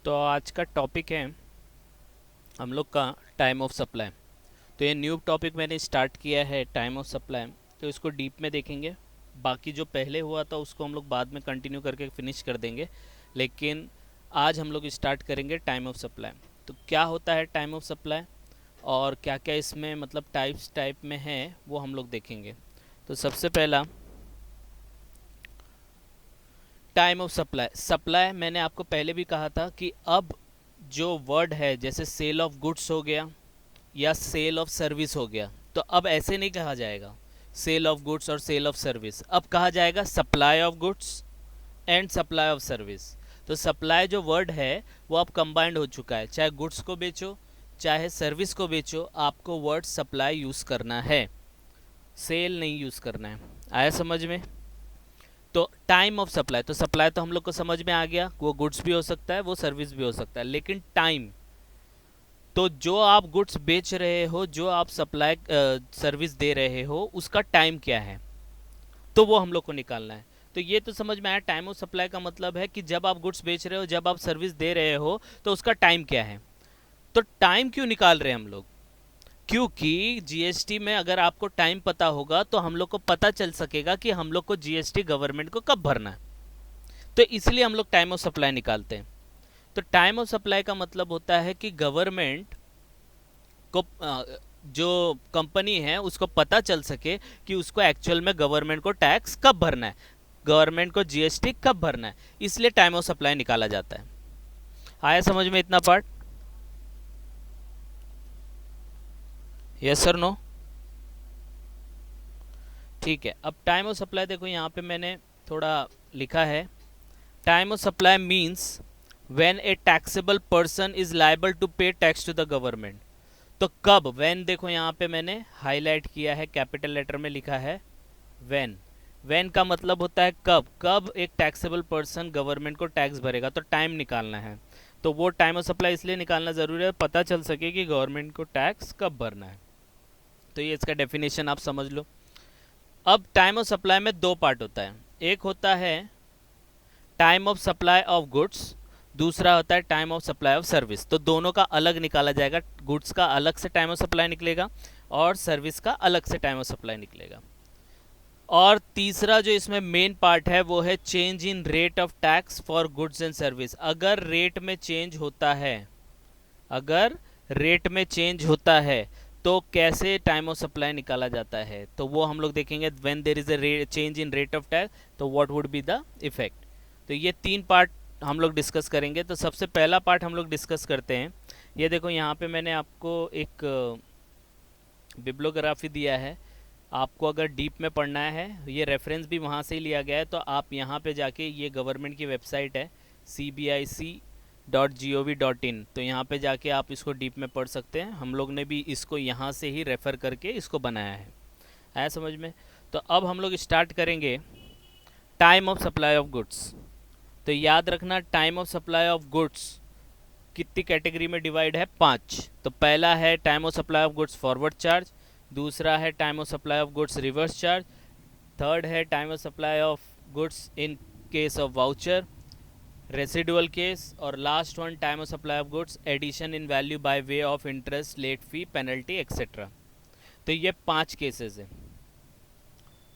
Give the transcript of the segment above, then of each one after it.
तो आज का टॉपिक है हम लोग का टाइम ऑफ सप्लाई। तो ये न्यू टॉपिक मैंने स्टार्ट किया है टाइम ऑफ सप्लाई। तो इसको डीप में देखेंगे। बाकी जो पहले हुआ था उसको हम लोग बाद में कंटिन्यू करके फिनिश कर देंगे, लेकिन आज हम लोग स्टार्ट करेंगे टाइम ऑफ सप्लाई। तो क्या होता है टाइम ऑफ सप्लाई और क्या क्या इसमें मतलब टाइप में है वो हम लोग देखेंगे। तो सबसे पहला टाइम ऑफ सप्लाई। सप्लाई मैंने आपको पहले भी कहा था कि अब जो वर्ड है जैसे सेल ऑफ गुड्स हो गया या सेल ऑफ सर्विस हो गया, तो अब ऐसे नहीं कहा जाएगा सेल ऑफ गुड्स और सेल ऑफ सर्विस। अब कहा जाएगा supply of goods and supply of service. तो सप्लाई जो वर्ड है वो अब कंबाइंड हो चुका है। चाहे गुड्स को बेचो चाहे सर्विस को बेचो, आपको वर्ड सप्लाई यूज़ करना है, सेल नहीं यूज़ करना है। आया समझ में? तो टाइम ऑफ सप्लाई, तो सप्लाई तो हम लोग को समझ में आ गया, वो गुड्स भी हो सकता है वो सर्विस भी हो सकता है। लेकिन टाइम, तो जो आप गुड्स बेच रहे हो, जो आप सप्लाई सर्विस दे रहे हो, उसका टाइम क्या है, तो वो हम लोग को निकालना है। तो ये तो समझ में आया। टाइम ऑफ सप्लाई का मतलब है कि जब आप गुड्स बेच रहे हो, जब आप सर्विस दे रहे हो, तो उसका टाइम क्या है। तो टाइम क्यों निकाल रहे हैं हम लोग? क्योंकि जीएसटी में अगर आपको टाइम पता होगा तो हम लोग को पता चल सकेगा कि हम लोग को जीएसटी गवर्नमेंट को कब भरना है। तो इसलिए हम लोग टाइम ऑफ सप्लाई निकालते हैं। तो टाइम ऑफ सप्लाई का मतलब होता है कि गवर्नमेंट को जो कंपनी है उसको पता चल सके कि उसको एक्चुअल में गवर्नमेंट को टैक्स कब भरना है, गवर्नमेंट को जीएसटी कब भरना है। इसलिए टाइम ऑफ सप्लाई निकाला जाता है। आया समझ में इतना पार्ट? Yes sir, no? ठीक है। अब टाइम ऑफ सप्लाई देखो, यहाँ पे मैंने थोड़ा लिखा है। Time of supply means when a taxable person is liable to pay tax to the government. तो कब, व्हेन देखो यहाँ पे मैंने हाईलाइट किया है, कैपिटल लेटर में लिखा है व्हेन। व्हेन का मतलब होता है कब, कब एक टैक्सेबल पर्सन गवर्नमेंट को टैक्स भरेगा। तो टाइम निकालना है, तो वो टाइम ऑफ सप्लाई इसलिए निकालना ज़रूरी है, पता चल सके कि गवर्नमेंट को टैक्स कब भरना है। तो ये इसका डेफिनेशन आप समझ लो। अब टाइम ऑफ सप्लाई में दो पार्ट होता है। एक होता है time of supply of goods, दूसरा होता है time of supply of service. तो दोनों का अलग निकाला जाएगा। गुड्स का अलग से टाइम ऑफ सप्लाई निकलेगा और सर्विस का अलग से टाइम ऑफ सप्लाई निकलेगा। और तीसरा जो इसमें मेन पार्ट है वो है change in rate of tax for goods and service. अगर रेट में चेंज होता है, अगर रेट में चेंज होता है तो कैसे टाइम ऑफ सप्लाई निकाला जाता है, तो वो हम लोग देखेंगे। When there is a change in rate of tax, तो what would be the effect. तो ये तीन पार्ट हम लोग डिस्कस करेंगे। तो सबसे पहला पार्ट हम लोग डिस्कस करते हैं। ये देखो यहाँ पे मैंने आपको एक बिब्लोग्राफी दिया है। आपको अगर डीप में पढ़ना है, ये रेफरेंस भी वहाँ से ही लिया गया है, तो आप यहाँ पे जाके, ये गवर्नमेंट की वेबसाइट है cbic.gov.in, तो यहाँ पे जाके आप इसको डीप में पढ़ सकते हैं। हम लोग ने भी इसको यहाँ से ही रेफ़र करके इसको बनाया है। आया समझ में? तो अब हम लोग स्टार्ट करेंगे time of supply of goods. तो याद रखना, time of supply of goods कितनी कैटेगरी में डिवाइड है? 5। तो पहला है time of supply of goods forward charge, दूसरा है time of supply of goods reverse charge, third है time of supply of goods in case of voucher, residual case, और last one time of supply of goods addition in value by way of interest, late fee, penalty etcetera. तो ये 5 cases हैं: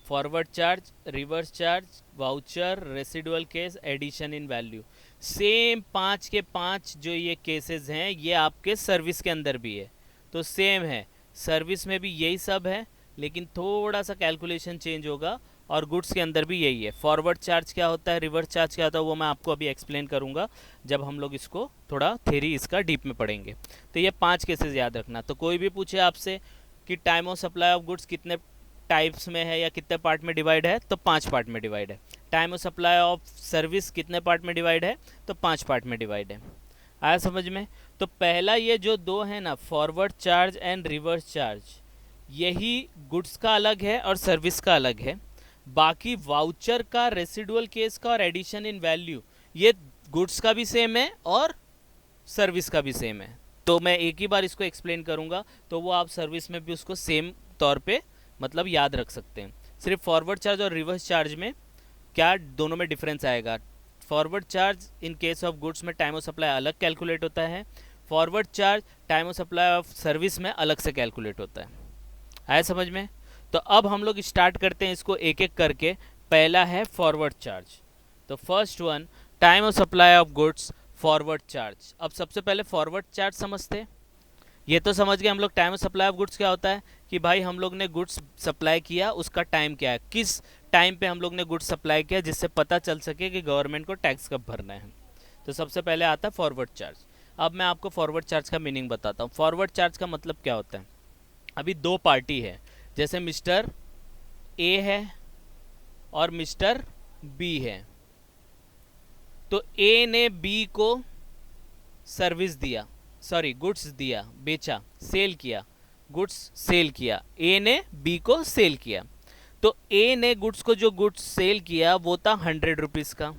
forward charge, reverse charge, voucher, residual case, addition in value. Same 5 के 5 जो ये cases हैं, ये आपके service के अंदर भी है। तो सेम है, सर्विस में भी यही सब है, लेकिन थोड़ा सा कैलकुलेशन चेंज होगा। और गुड्स के अंदर भी यही है। फॉरवर्ड चार्ज क्या होता है, रिवर्स चार्ज क्या होता है, वो मैं आपको अभी एक्सप्लेन करूंगा जब हम लोग इसको थोड़ा थ्योरी इसका डीप में पढ़ेंगे। तो ये 5 केसेस याद रखना। तो कोई भी पूछे आपसे कि time of supply of goods कितने टाइप्स में है या कितने पार्ट में डिवाइड है, तो 5 पार्ट में डिवाइड है। Time of supply of service कितने पार्ट में डिवाइड है, तो 5 पार्ट में डिवाइड है। आया समझ में? तो पहला ये जो दो है ना, forward charge and reverse charge, यही गुड्स का अलग है और सर्विस का अलग है। बाकी वाउचर का, रेसिडुअल केस का और एडिशन इन वैल्यू, ये गुड्स का भी सेम है और सर्विस का भी सेम है। तो मैं एक ही बार इसको एक्सप्लेन करूंगा, तो वो आप सर्विस में भी उसको सेम तौर पे मतलब याद रख सकते हैं। सिर्फ फॉरवर्ड चार्ज और रिवर्स चार्ज में क्या दोनों में डिफरेंस आएगा। Forward charge in case of goods में टाइम ऑफ सप्लाई अलग कैलकुलेट होता है, forward charge time of supply of service में अलग से कैलकुलेट होता है। आया समझ में? तो अब हम लोग स्टार्ट करते हैं इसको एक एक करके। पहला है फॉरवर्ड चार्ज। तो first one, time of supply of goods forward charge. अब सबसे पहले फॉरवर्ड चार्ज समझते हैं। ये तो समझ गए हम लोग time of supply of goods क्या होता है, कि भाई हम लोग ने गुड्स सप्लाई किया, उसका टाइम क्या है, किस टाइम पे हम लोग ने गुड्स सप्लाई किया, जिससे पता चल सके कि गवर्नमेंट को टैक्स कब भरना है। तो सबसे पहले आता है फॉरवर्ड चार्ज। अब मैं आपको फॉरवर्ड चार्ज का मीनिंग बताता हूँ। फॉरवर्ड चार्ज का मतलब क्या होता है, अभी दो पार्टी है, जैसे मिस्टर ए है और मिस्टर बी है। तो ए ने बी को सर्विस दिया, सॉरी गुड्स दिया, बेचा, सेल किया, गुड्स सेल किया, ए ने बी को सेल किया। तो ए ने गुड्स को जो गुड्स सेल किया वो था 100 रुपीज़ का।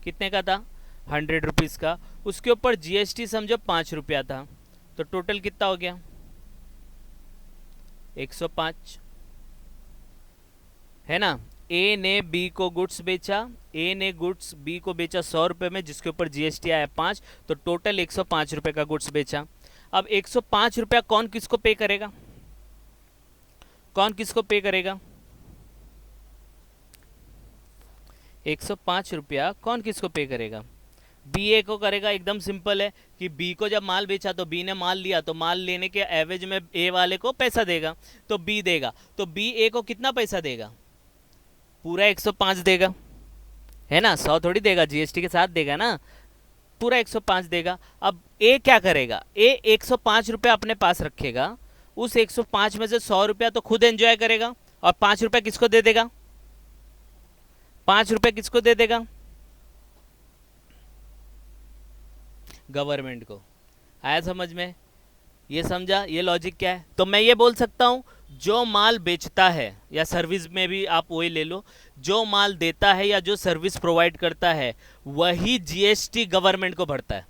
कितने का था? 100 रुपीज़ का। उसके ऊपर जीएसटी समझो 5 रुपया था, तो टोटल कितना हो गया? 105, है ना। ए ने बी को गुड्स बेचा, ए ने गुड्स बी को बेचा 100 रुपये में, जिसके ऊपर जीएसटी आया 5, तो टोटल 105 रुपये का गुड्स बेचा। अब 105 रुपया कौन किसको पे करेगा? कौन किसको पे करेगा? 105 रुपया कौन किसको पे करेगा? बी ए को करेगा। एकदम सिंपल है कि बी को जब माल बेचा तो बी ने माल लिया, तो माल लेने के एवरेज में ए वाले को पैसा देगा, तो बी देगा। तो बी ए को कितना पैसा देगा? पूरा 105 देगा, है ना। 100 थोड़ी देगा, जीएसटी के साथ देगा ना, पूरा 105 देगा। अब ए क्या करेगा? ए 105 रुपया अपने पास रखेगा, उस 105 में से 100 रुपया तो खुद एंजॉय करेगा, और 5 रुपया किसको दे देगा? 5 रुपया किसको दे देगा? गवर्नमेंट को। आया समझ में? ये समझा? ये लॉजिक क्या है? तो मैं ये बोल सकता हूं, जो माल बेचता है, या सर्विस में भी आप वही ले लो, जो माल देता है या जो सर्विस प्रोवाइड करता है वही जीएसटी गवर्नमेंट को भरता है।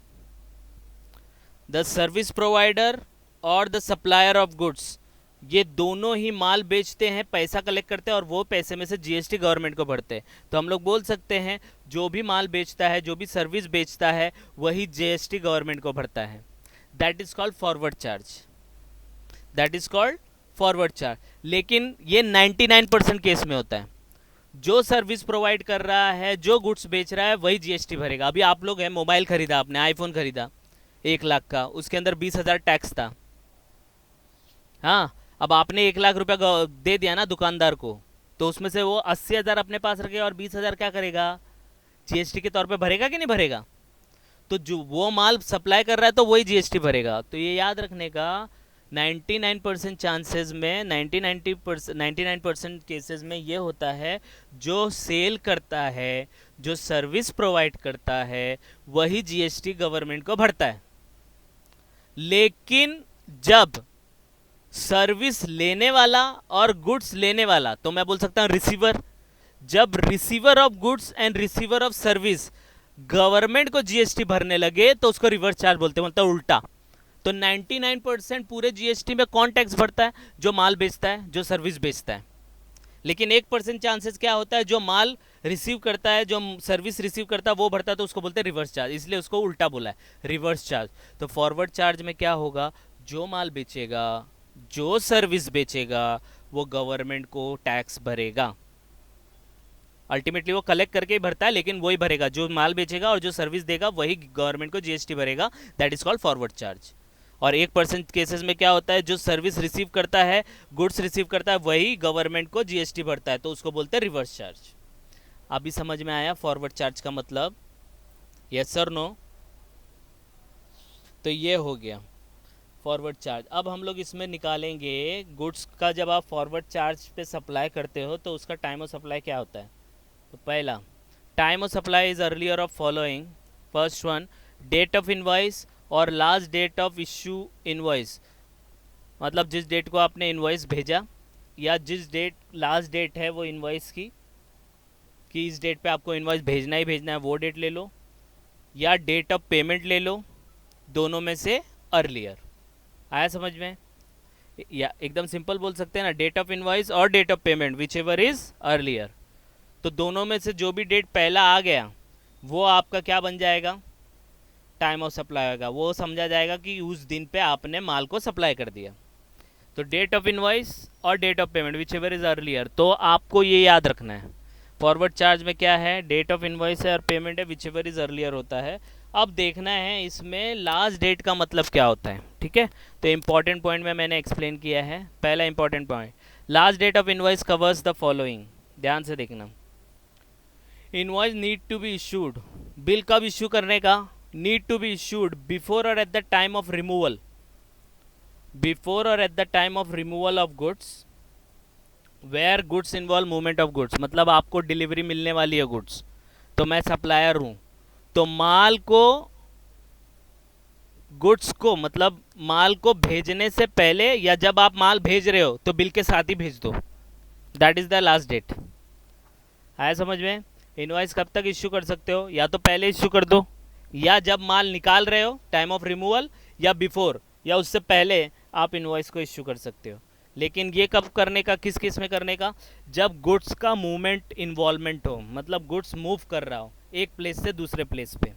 द सर्विस प्रोवाइडर और द सप्लायर ऑफ गुड्स, ये दोनों ही माल बेचते हैं, पैसा कलेक्ट करते हैं, और वो पैसे में से जीएसटी गवर्नमेंट को भरते हैं। तो हम लोग बोल सकते हैं जो भी माल बेचता है, जो भी सर्विस बेचता है, वही जीएसटी गवर्नमेंट को भरता है। That is called forward charge. That is called forward charge. लेकिन ये 99% केस में होता है। जो सर्विस प्रोवाइड कर रहा है, जो गुड्स बेच रहा है, वही जीएसटी भरेगा। अभी आप लोग हैं, मोबाइल खरीदा आपने, आईफोन खरीदा 1 लाख का, उसके अंदर 20,000 टैक्स था। हाँ, अब आपने 1 लाख रुपया दे दिया ना दुकानदार को, तो उसमें से वो 80,000 अपने पास रखेगा और 20,000 क्या करेगा? जीएसटी के तौर पे भरेगा कि नहीं भरेगा? तो जो वो माल सप्लाई कर रहा है तो वही जीएसटी भरेगा। तो ये याद रखने का, 99% चांसेस में, 99% केसेस में ये होता है, जो सेल करता है, जो सर्विस प्रोवाइड करता है, वही जीएसटी गवर्नमेंट को भरता है। लेकिन जब सर्विस लेने वाला और गुड्स लेने वाला, तो मैं बोल सकता हूं रिसीवर, जब receiver of goods and receiver of service government को जीएसटी भरने लगे, तो उसको रिवर्स चार्ज बोलते हैं, मतलब उल्टा। तो 99% पूरे जीएसटी में कौन टैक्स भरता है? जो माल बेचता है, जो सर्विस बेचता है। लेकिन 1% चांसेस क्या होता है, जो माल रिसीव करता है, जो सर्विस रिसीव करता है, वो भरता है, तो उसको बोलते हैं रिवर्स चार्ज। इसलिए उसको उल्टा बोला है, रिवर्स चार्ज। तो फॉरवर्ड चार्ज में क्या होगा? जो माल बेचेगा, जो सर्विस बेचेगा, वो गवर्नमेंट को टैक्स भरेगा। अल्टीमेटली वो कलेक्ट करके ही भरता है, लेकिन वही भरेगा। जो माल बेचेगा और जो सर्विस देगा, वही गवर्नमेंट को जीएसटी भरेगा। That is called forward charge. और 1% केसेस में क्या होता है, जो सर्विस रिसीव करता है, गुड्स रिसीव करता है, वही गवर्नमेंट को जीएसटी भरता है, तो उसको बोलते हैं रिवर्स चार्ज। अभी समझ में आया फॉरवर्ड चार्ज का मतलब? यस और नो? तो ये हो गया फॉरवर्ड चार्ज। अब हम लोग इसमें निकालेंगे गुड्स का। जब आप फॉरवर्ड चार्ज पे सप्लाई करते हो तो उसका टाइम ऑफ सप्लाई क्या होता है? तो पहला, time of supply is earlier of following. First one, date of invoice और last date of issue invoice, मतलब जिस डेट को आपने इनवॉइस भेजा, या जिस डेट लास्ट डेट है वो इनवॉइस की, कि इस डेट पे आपको इनवॉइस भेजना ही भेजना है, वो डेट ले लो, या डेट ऑफ पेमेंट ले लो, दोनों में से अर्लियर। आया समझ में? या एकदम सिंपल बोल सकते हैं ना, डेट ऑफ इनवॉइस और date of payment, whichever is earlier. तो दोनों में से जो भी डेट पहला आ गया, वो आपका क्या बन जाएगा, टाइम ऑफ सप्लाई होगा। वो समझा जाएगा कि उस दिन पे आपने माल को सप्लाई कर दिया। तो डेट ऑफ इनवॉइस और date of payment whichever is earlier, तो आपको ये याद रखना है। फॉरवर्ड चार्ज में क्या है, डेट ऑफ इनवॉइस है और पेमेंट है, विच एवर इज अर्लियर होता है। अब देखना है इसमें लास्ट डेट का मतलब क्या होता है, ठीक है। तो इंपॉर्टेंट पॉइंट में मैंने एक्सप्लेन किया है। पहला important point, last date of invoice covers the following, ध्यान से देखना। Invoice need to be issued, bill कब इशू करने का, need to be issued before और at the time of removal, before और at the time of removal of goods, where goods involve movement of goods, मतलब आपको delivery मिलने वाली है गुड्स, तो मैं सप्लायर हूँ, तो माल को, गुड्स को मतलब माल को भेजने से पहले या जब आप माल भेज रहे हो तो बिल के साथ ही भेज दो, that is the last date. आया समझ में। इनवॉइस कब तक इश्यू कर सकते हो, या तो पहले इश्यू कर दो, या जब माल निकाल रहे हो टाइम ऑफ रिमूवल, या बिफोर या उससे पहले आप इनवॉइस को इश्यू कर सकते हो। लेकिन ये कब करने का, किस केस में करने का, जब गुड्स का मूवमेंट इन्वॉल्वमेंट हो, मतलब गुड्स मूव कर रहा हो एक प्लेस से दूसरे प्लेस पे।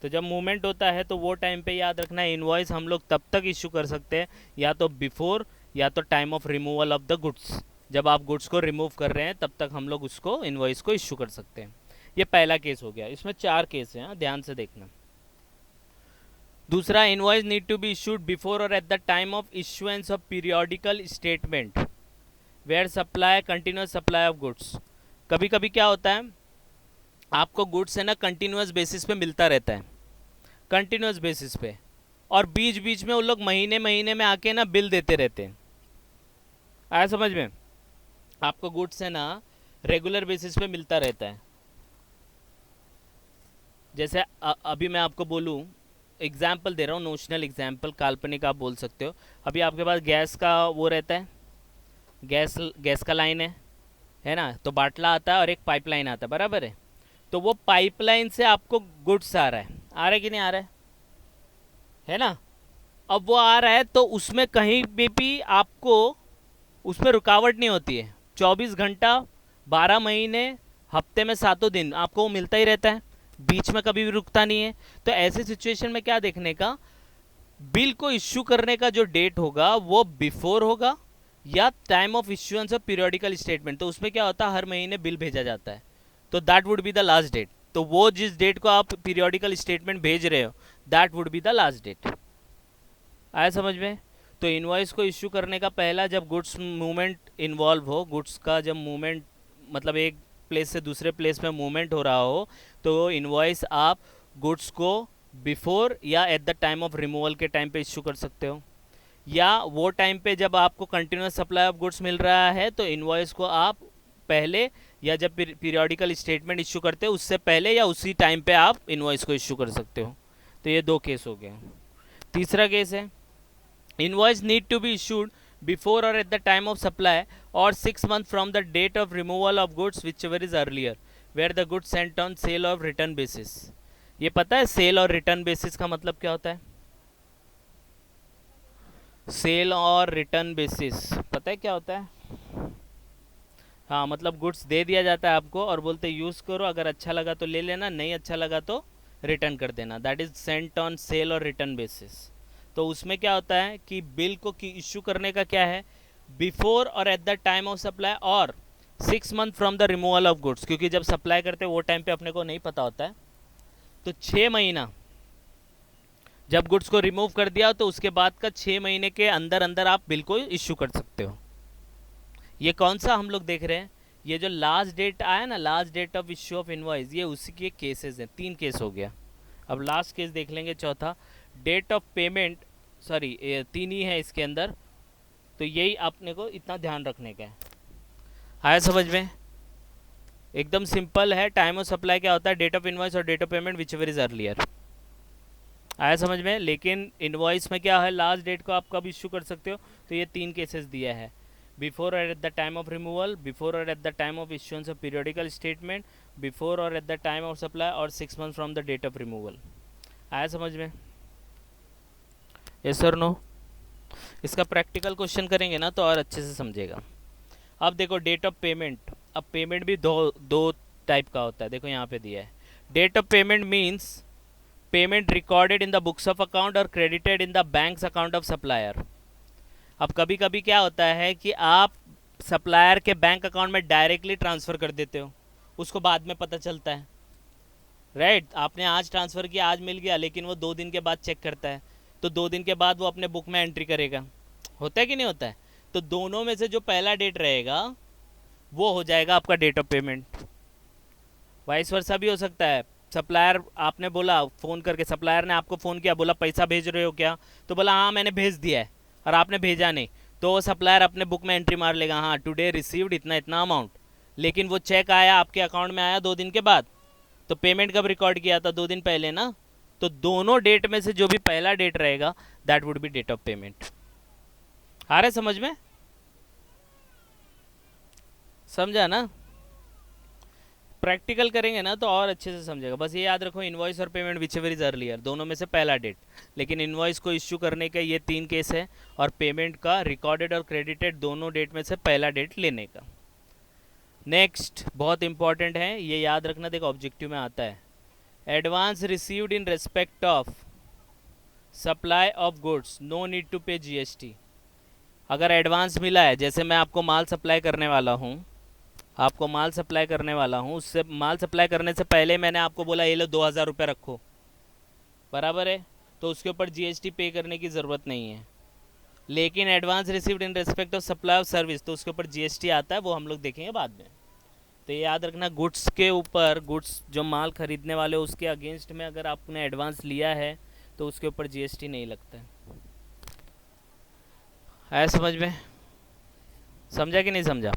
तो जब मूवमेंट होता है तो वो टाइम पे याद रखना है इनवॉइस हम लोग तब तक इश्यू कर सकते हैं या तो बिफोर या तो time of removal of the goods, जब आप गुड्स को रिमूव कर रहे हैं तब तक हम लोग उसको इनवॉइस को इश्यू कर सकते हैं। ये पहला केस हो गया, इसमें 4 केस हैं, ध्यान से देखना। दूसरा, invoice need to be issued before और at the time of issuance of periodical statement where supply continuous supply of goods. कभी कभी क्या होता है, आपको गुड्स है ना कंटिन्यूस बेसिस पे मिलता रहता है, कंटिन्यूस बेसिस पे, और बीच बीच में उन लोग महीने महीने में आके ना बिल देते रहते हैं। आया समझ में। आपको गुड्स है ना रेगुलर बेसिस पे मिलता रहता है। जैसे अभी मैं आपको बोलूँ, एग्जाम्पल दे रहा हूँ, नोशनल एग्जाम्पल, काल्पनिक आप बोल सकते हो। अभी आपके पास गैस का वो रहता है, गैस का लाइन है ना, तो बाटला आता है और एक पाइपलाइन आता है, बराबर है। तो वो पाइपलाइन से आपको गुड्स आ रहा है कि नहीं आ रहा है ना। अब वो आ रहा है तो उसमें कहीं भी आपको उसमें रुकावट नहीं होती है, 24 घंटा 12 महीने हफ्ते में 7 दिन आपको वो मिलता ही रहता है, बीच में कभी भी रुकता नहीं है। तो ऐसे सिचुएशन में क्या देखने का, बिल को इश्यू करने का जो डेट होगा वो बिफोर होगा या time of issuance of periodical statement, तो उसमें क्या होता है हर महीने बिल भेजा जाता है, तो that would be the last date. तो वो जिस डेट को आप पीरियोडिकल स्टेटमेंट भेज रहे हो that would be the last date. आया समझ में। तो इनवॉइस को इश्यू करने का पहला, जब गुड्स मूवमेंट इन्वॉल्व हो, गुड्स का जब मूवमेंट मतलब एक प्लेस से दूसरे प्लेस में मूवमेंट हो रहा हो, तो इनवॉइस आप गुड्स को बिफोर या eight the time of removal के टाइम पे इश्यू कर सकते हो, या वो टाइम पे जब आपको कंटिन्यूस सप्लाई ऑफ गुड्स मिल रहा है तो इनवॉइस को आप पहले, या जब पीरियोडिकल स्टेटमेंट इश्यू करते हो उससे पहले या उसी टाइम पे आप इनवॉइस को इश्यू कर सकते हो। तो ये 2 केस हो गए। तीसरा केस है, invoice need to be issued before और at the time of supply or 6 months from the date of removal of goods whichever is earlier where the goods sent on sale of return basis. ये पता है cell और return basis का मतलब क्या होता है, सेल और रिटर्न बेसिस पता है क्या होता है। हाँ, मतलब गुड्स दे दिया जाता है आपको और बोलते यूज़ करो, अगर अच्छा लगा तो ले लेना, नहीं अच्छा लगा तो रिटर्न कर देना, that is sent on cell और रिटर्न बेसिस। तो उसमें क्या होता है कि बिल को इश्यू करने का क्या है, बिफोर और at the time of supply or 6 months from the removal of goods, क्योंकि जब सप्लाई करते हैं वो टाइम पे अपने को नहीं पता होता है, तो 6 महीना जब गुड्स को रिमूव कर दिया तो उसके बाद का 6 महीने के अंदर अंदर आप बिल को इश्यू कर सकते हो। ये कौन सा हम लोग देख रहे हैं, ये जो लास्ट डेट आया ना, last date of issue of invoice, ये उसी के केसेस हैं। 3 केस हो गया। अब लास्ट केस देख लेंगे, चौथा, डेट ऑफ पेमेंट, सॉरी 3 ही है इसके अंदर, तो यही आपने को इतना ध्यान रखने का है। आया समझ में, एकदम सिंपल है। टाइम ऑफ सप्लाई क्या होता है, डेट ऑफ इनवॉइस और date of payment whichever is earlier. आया समझ में। लेकिन इनवॉइस में क्या है, लास्ट डेट को आप कब इश्यू कर सकते हो, तो ये 3 केसेस दिया है, बिफोर और at the time of removal, before और at the time of issuance of periodical statement, before और at the time of supply or 6 months from the date of removal. आया समझ में, यस और नो। इसका प्रैक्टिकल क्वेश्चन करेंगे ना तो और अच्छे से समझेगा। अब देखो डेट ऑफ पेमेंट, अब पेमेंट भी दो टाइप का होता है, देखो यहाँ पे दिया है date of payment means payment recorded in the books of account or credited in the bank's account of supplier. अब कभी कभी क्या होता है कि आप सप्लायर के बैंक अकाउंट में डायरेक्टली ट्रांसफ़र कर देते हो, उसको बाद में पता चलता है, राइट। आपने आज ट्रांसफ़र किया, आज मिल गया, लेकिन वो 2 दिन के बाद चेक करता है, तो 2 दिन के बाद वो अपने बुक में एंट्री करेगा। होता है कि नहीं होता है? तो दोनों में से जो पहला डेट रहेगा वो हो जाएगा आपका date of payment. Vice versa भी हो सकता है। सप्लायर, आपने बोला फ़ोन करके, सप्लायर ने आपको फ़ोन किया, बोला पैसा भेज रहे हो क्या, तो बोला हाँ मैंने भेज दिया है, और आपने भेजा नहीं, तो वो सप्लायर अपने बुक में एंट्री मार लेगा, हाँ टुडे रिसीव्ड इतना इतना अमाउंट। लेकिन वो चेक आया आपके अकाउंट में, आया 2 दिन के बाद, तो पेमेंट कब रिकॉर्ड किया था? 2 दिन पहले ना। तो दोनों डेट में से जो भी पहला डेट रहेगा that would be date of payment. आ रहा है समझ में? समझा ना? प्रैक्टिकल करेंगे ना तो और अच्छे से समझेगा। बस ये याद रखो, इनवॉइस और payment whichever is earlier, दोनों में से पहला डेट। लेकिन इनवॉइस को इश्यू करने के ये 3 केस है, और पेमेंट का रिकॉर्डेड और क्रेडिटेड दोनों डेट में से पहला डेट लेने का। नेक्स्ट बहुत इंपॉर्टेंट है, ये याद रखना, देखो ऑब्जेक्टिव में आता है। Advance received in respect of supply of goods, no need to pay GST. अगर एडवांस मिला है, जैसे मैं आपको माल सप्लाई करने वाला हूँ, उससे माल सप्लाई करने से पहले मैंने आपको बोला ये लो 2000 रुपये रखो, बराबर है, तो उसके ऊपर जीएसटी पे करने की ज़रूरत नहीं है। लेकिन advance received in respect of supply of service, तो उसके ऊपर जीएसटी आता है, वो हम लोग देखेंगे बाद में। तो ये याद रखना, गुड्स के ऊपर, गुड्स जो माल खरीदने वाले उसके अगेंस्ट में अगर आपने एडवांस लिया है तो उसके ऊपर जीएसटी नहीं लगता है समझ में? समझा कि नहीं समझा?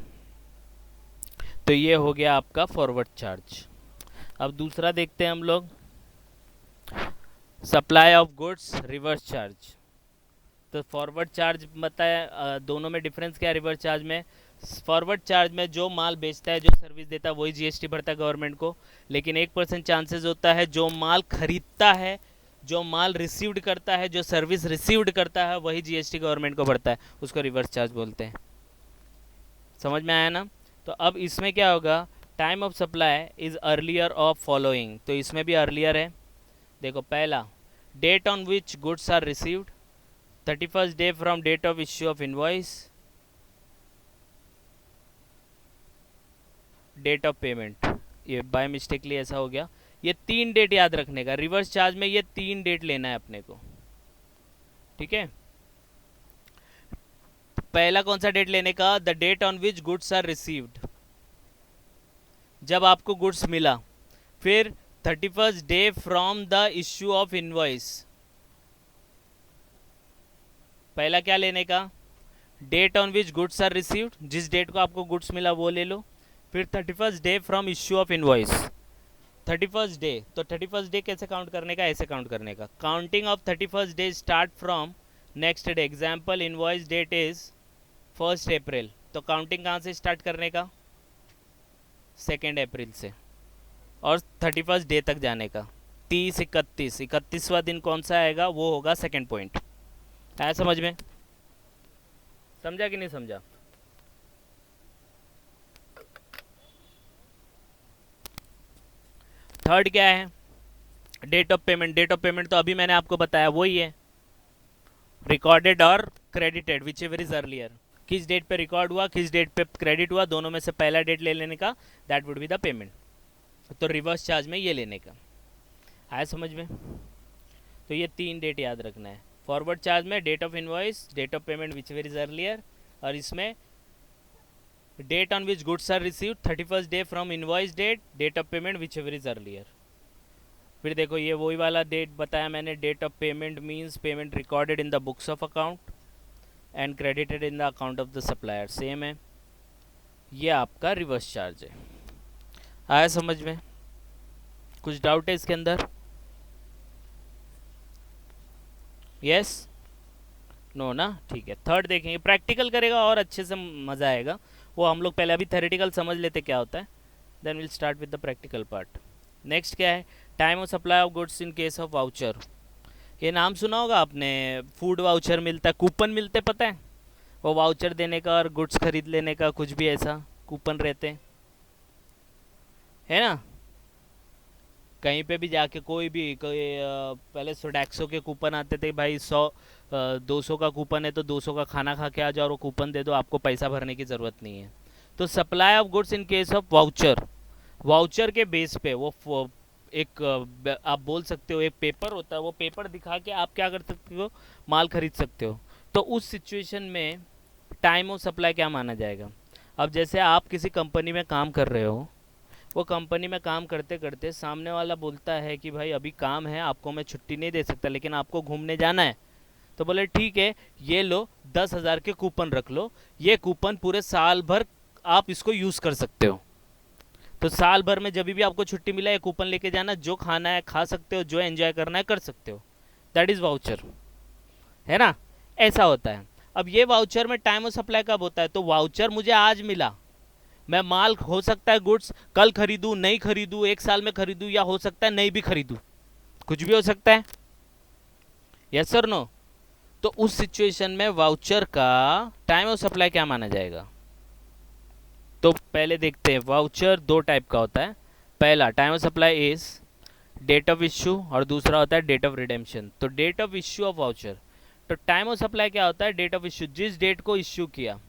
तो ये हो गया आपका फॉरवर्ड चार्ज। अब दूसरा देखते हैं हम लोग, supply of goods reverse charge. तो फॉरवर्ड चार्ज बताया, दोनों में डिफरेंस क्या है? रिवर्स चार्ज में, फॉरवर्ड चार्ज में जो माल बेचता है, जो सर्विस देता है, वही जीएसटी भरता है गवर्नमेंट को। लेकिन 1% चांसेस होता है जो माल खरीदता है, जो माल रिसीव्ड करता है, जो सर्विस रिसीव्ड करता है, वही जीएसटी गवर्नमेंट को भरता है, उसको रिवर्स चार्ज बोलते हैं। समझ में आया ना? तो अब इसमें क्या होगा, time of supply is earlier of following, तो इसमें भी अर्लियर है। देखो पहला, date on which goods are received, 31st day from date of issue of invoice, date of payment. ये बाय मिस्टेकली ऐसा हो गया। ये 3 डेट याद रखने का, रिवर्स चार्ज में ये 3 डेट लेना है अपने को, ठीक है। पहला कौन सा डेट लेने का? The date on which goods are received, जब आपको गुड्स मिला। फिर 31st day from the issue of invoice, पहला क्या लेने का? Date on which goods are received, जिस डेट को आपको गुड्स मिला वो ले लो। फिर 31st day from issue of invoice, 31st day, तो 31st डे कैसे काउंट करने का? ऐसे काउंट करने का, counting of 31st day start from next day. Example, invoice date is 1st April, तो काउंटिंग कहाँ से स्टार्ट करने का? 2 अप्रैल से, और 31st डे तक जाने का। 30, 31, 31वां दिन कौन सा आएगा? वो होगा सेकेंड पॉइंट। आया समझ में? समझा कि नहीं समझा? थर्ड क्या है? Date of payment. Date of payment तो अभी मैंने आपको बताया वही है, रिकॉर्डेड और credited whichever is earlier. किस डेट पे रिकॉर्ड हुआ, किस डेट पे क्रेडिट हुआ, दोनों में से पहला डेट ले लेने का, that would be the payment. तो रिवर्स चार्ज में ये लेने का। आया समझ में? तो ये 3 डेट याद रखना है। फॉरवर्ड चार्ज में date of invoice, date of payment whichever is earlier, और इसमें date on which goods are received, 31st day from invoice date, date of payment whichever is earlier. फिर देखो ये वही वाला डेट बताया मैंने, date of payment means payment recorded in the books of account and credited in the account of the supplier, same है। ये आपका रिवर्स चार्ज है। आया समझ में? कुछ डाउट है इसके अंदर? यस, नो ना? ठीक है। थर्ड देखेंगे, प्रैक्टिकल करेगा और अच्छे से मज़ा आएगा। वो हम लोग पहले अभी थ्योरेटिकल समझ लेते क्या होता है, then will start with the practical part. Next क्या है? Time of supply of goods in case of voucher. ये नाम सुना होगा आपने, फूड वाउचर मिलता है, कूपन मिलते, पता है? वो वाउचर देने का और गुड्स खरीद लेने का, कुछ भी ऐसा कूपन रहते हैं, है ना? कहीं पे भी जाके कोई पहले सोडैक्सो के कूपन आते थे भाई, 200 का कूपन है तो 200 का खाना खा के आ जाओ और वो कूपन दे दो, आपको पैसा भरने की ज़रूरत नहीं है। तो supply of goods in case of voucher, voucher के बेस पे एक आप बोल सकते हो एक पेपर होता है, वो पेपर दिखा के आप क्या कर सकते हो, माल खरीद सकते हो। तो उस सिचुएशन में टाइम ऑफ सप्लाई क्या माना जाएगा? अब जैसे आप किसी कंपनी में काम कर रहे हो, वो कंपनी में काम करते करते सामने वाला बोलता है कि भाई अभी काम है, आपको मैं छुट्टी नहीं दे सकता, लेकिन आपको घूमने जाना है। तो बोले ठीक है, ये लो 10,000 के कूपन रख लो, ये कूपन पूरे साल भर आप इसको यूज़ कर सकते हो। तो साल भर में जब भी आपको छुट्टी मिला ये कूपन लेके जाना, जो खाना है खा सकते हो, जो एंजॉय करना है कर सकते हो। दैट इज़ वाउचर, है ना? ऐसा होता है। अब ये वाउचर में टाइम ऑफ सप्लाई कब होता है? तो वाउचर मुझे आज मिला, मैं माल हो सकता है गुड्स कल खरीदूं, नहीं खरीदूं, एक साल में खरीदूं, या हो सकता है नहीं भी खरीदूं, कुछ भी हो सकता है। Yes sir no? तो उस सिचुएशन में वाउचर का टाइम ऑफ सप्लाई क्या माना जाएगा? तो पहले देखते हैं, वाउचर दो टाइप का होता है। पहला time of supply is date of issue, और दूसरा होता है डेट ऑफ रिडेम्पशन। तो date of issue of voucher, तो टाइम ऑफ सप्लाई क्या होता है? डेट ऑफ इश्यू, जिस डेट को इश्यू किया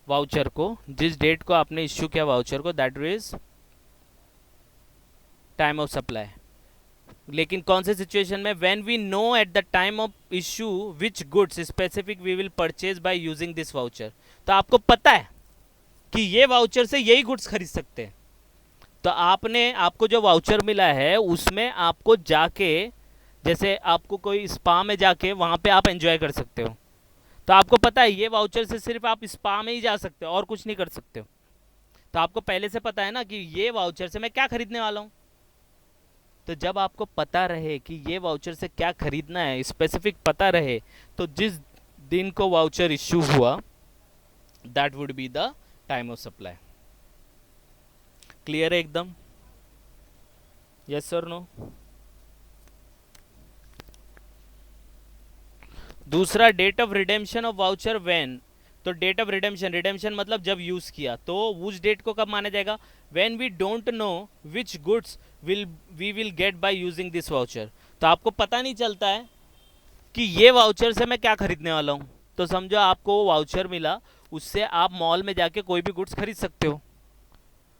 वाउचर को, जिस डेट को आपने इश्यू किया वाउचर को, that is time of supply. लेकिन कौन से सिचुएशन में? When we know at the time of issue which goods specific we will purchase by using this voucher. तो आपको पता है कि ये वाउचर से यही गुड्स खरीद सकते हैं, तो आपको जो वाउचर मिला है उसमें आपको जाके, जैसे आपको कोई स्पा में जाके वहां पे आप एंजॉय कर सकते हो, तो आपको पता है ये वाउचर से सिर्फ आप स्पा में ही जा सकते हो और कुछ नहीं कर सकते हो। तो आपको पहले से पता है ना कि ये वाउचर से मैं क्या खरीदने वाला हूँ। तो जब आपको पता रहे कि ये वाउचर से क्या खरीदना है, स्पेसिफिक पता रहे, तो जिस दिन को वाउचर इश्यू हुआ that would be the time of supply. Clear है एकदम? Yes sir no? दूसरा date of redemption of voucher when, तो डेट ऑफ रिडेम्पशन, रिडेम्पशन मतलब जब यूज किया, तो उस डेट को कब माना जाएगा? When we don't know which goods we will get by using this voucher. तो आपको पता नहीं चलता है कि ये वाउचर से मैं क्या खरीदने वाला हूँ। तो समझो आपको वो वाउचर मिला, उससे आप मॉल में जाके कोई भी गुड्स खरीद सकते हो,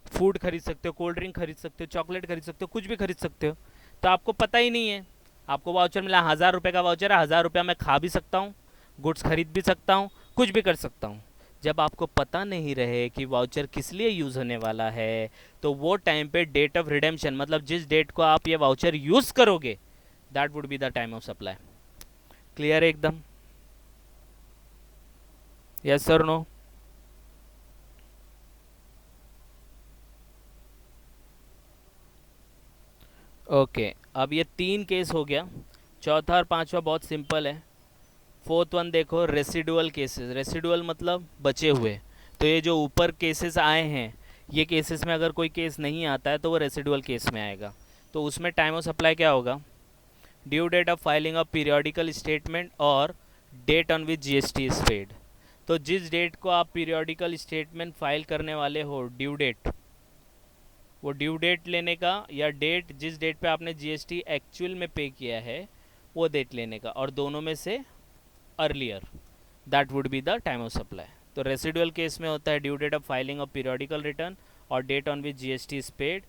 फूड खरीद सकते हो, कोल्ड ड्रिंक खरीद सकते हो, चॉकलेट खरीद सकते हो, कुछ भी खरीद सकते हो। तो आपको पता ही नहीं है, आपको वाउचर मिला 1,000 रुपये का वाउचर है, 1,000 रुपया मैं खा भी सकता हूँ, गुड्स खरीद भी सकता हूँ, कुछ भी कर सकता हूँ। जब आपको पता नहीं रहे कि वाउचर किस लिए यूज़ होने वाला है, तो वो टाइम पे डेट ऑफ रिडेम्पशन, मतलब जिस डेट को आप ये वाउचर यूज़ करोगे, that would be the time of supply. Clear है एकदम? Yes sir no? ओके, अब ये 3 केस हो गया, चौथा और पांचवा बहुत सिंपल है। फोर्थ वन देखो, रेसिडुअल केसेस। रेसिडुअल मतलब बचे हुए। तो ये जो ऊपर केसेस आए हैं, ये केसेस में अगर कोई केस नहीं आता है तो वो रेसिडुअल केस में आएगा। तो उसमें टाइम ऑफ सप्लाई क्या होगा? Due date of filing of periodical statement or date on which GST is paid. तो जिस डेट को आप पीरियोडिकल स्टेटमेंट फाइल करने वाले हो, ड्यू डेट, वो ड्यू डेट लेने का, या डेट जिस डेट पे आपने जीएसटी एक्चुअल में पे किया है वो डेट लेने का, और दोनों में से earlier, that would be the time of supply. तो रेसिडुअल केस में होता है due date of filing of periodical return or date on which GST is paid,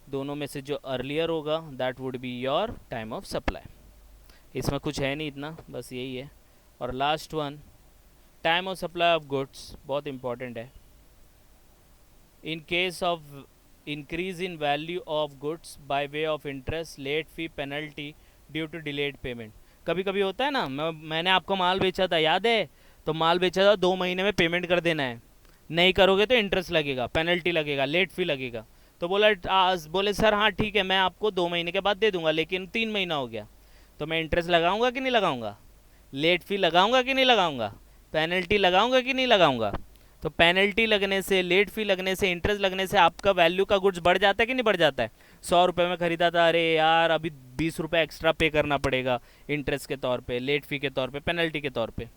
दोनों में से जो अर्लियर होगा that would be your time of supply. इसमें कुछ है नहीं इतना, बस यही है। और last one, time of supply of goods, बहुत इंपॉर्टेंट है। In case of increase in value of goods by way of interest, late fee, penalty due to delayed payment. कभी कभी होता है ना, मैंने आपको माल बेचा था, याद है? तो माल बेचा था, 2 महीने में पेमेंट कर देना है, नहीं करोगे तो इंटरेस्ट लगेगा, पेनल्टी लगेगा, लेट फी लगेगा। तो बोले सर हाँ ठीक है, मैं आपको 2 महीने के बाद दे दूंगा, लेकिन 3 महीना हो गया, तो मैं इंटरेस्ट लगाऊंगा कि नहीं लगाऊंगा? लेट फी लगाऊंगा कि नहीं लगाऊंगा? पेनल्टी लगाऊंगा कि नहीं लगाऊंगा? तो पेनल्टी लगने से, लेट फी लगने से, इंटरेस्ट लगने से आपका वैल्यू का गुड्स बढ़ जाता है कि नहीं बढ़ जाता है? 100 रुपये में खरीदा था, अरे यार अभी 20 रुपये एक्स्ट्रा पे करना पड़ेगा इंटरेस्ट के तौर पे, लेट फी के तौर पे, पेनल्टी के तौर पे।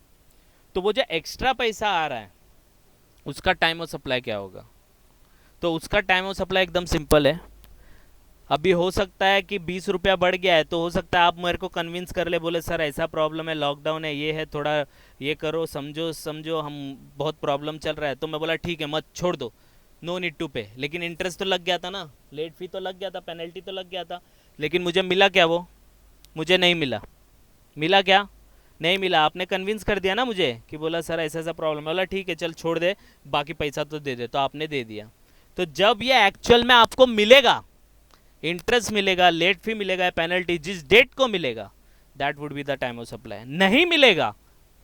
तो वो जो एक्स्ट्रा पैसा आ रहा है उसका टाइम ऑफ सप्लाई क्या होगा? तो उसका टाइम ऑफ सप्लाई एकदम सिंपल है। अभी हो सकता है कि 20 रुपया बढ़ गया है, तो हो सकता है आप मेरे को कन्विंस कर ले, बोले सर ऐसा प्रॉब्लम है, लॉकडाउन है, ये है, थोड़ा ये करो, समझो समझो, हम बहुत प्रॉब्लम चल रहा है। तो मैं बोला ठीक है, मत छोड़ दो, नो नीड टू पे। लेकिन इंटरेस्ट तो लग गया था ना, लेट फी तो लग गया था, पेनल्टी तो लग गया था। लेकिन मुझे मिला क्या? वो मुझे नहीं मिला। मिला क्या? नहीं मिला। आपने कन्विंस कर दिया ना मुझे, कि बोला सर ऐसा ऐसा प्रॉब्लम है, बोला ठीक है चल छोड़ दे, बाकी पैसा तो दे दे, तो आपने दे दिया। तो जब ये एक्चुअल में आपको मिलेगा, इंटरेस्ट मिलेगा, लेट फी मिलेगा, पेनल्टी जिस डेट को मिलेगा, that would be the time of supply. नहीं मिलेगा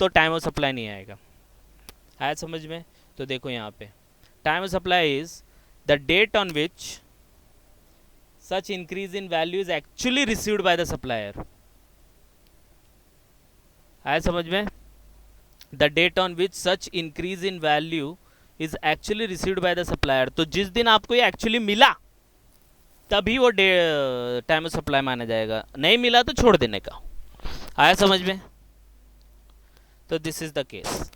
तो टाइम ऑफ सप्लाई नहीं आएगा। आया समझ में? तो देखो यहाँ पे time of supply is the date on which such increase in value is actually received by the supplier. आया समझ में? The date on which such increase in value is actually received by the supplier. तो जिस दिन आपको ये actually मिला, तभी वो टाइम ऑफ सप्लाई माना जाएगा। नहीं मिला तो छोड़ देने का। आया समझ में? तो दिस इज द केस।